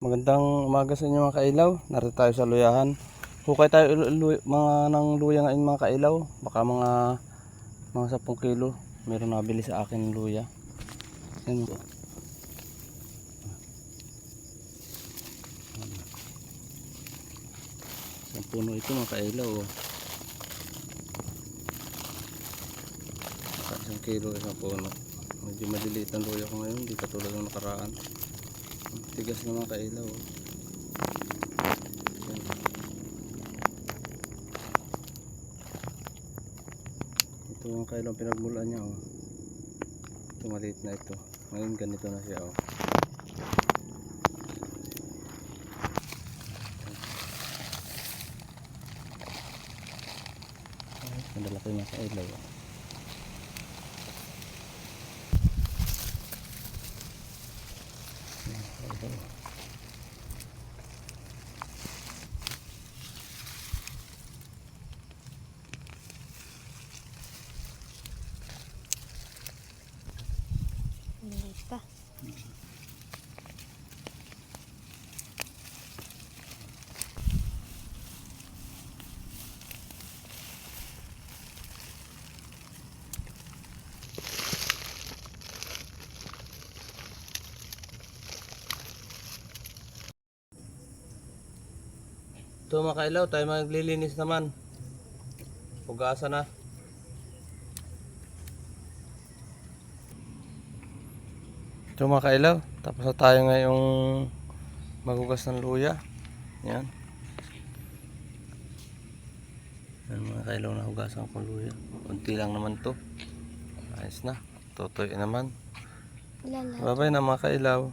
Magandang umaga sa inyo mga kailaw. Narito tayo sa luyahan. Hukay tayo mga ng luya ngayon mga kailaw. Baka mga 10 kilo. Meron nabili sa akin ng luya. Yan po. Isang puno ito mga kailaw. Baka 1 kilo isang puno. Medyo maliliit ang luya ko ngayon. Hindi katulad ng nakaraan. Tigas na mga kailaw. Ito mga kailaw pinagmulan niya. Ito maliit na ito. Ngayon ganito na siya. Madalaki mga kailaw. Ito. Ito mga kailaw, tayo maglilinis naman. Hugasan na. Ito mga kailaw, tapos na tayo ngayong maghugas ng luya. Yan. Yan mga kailaw, na hugasan ko luya. Kunti lang naman to. Ayos na. Tutoy naman. Bye-bye na mga kailaw.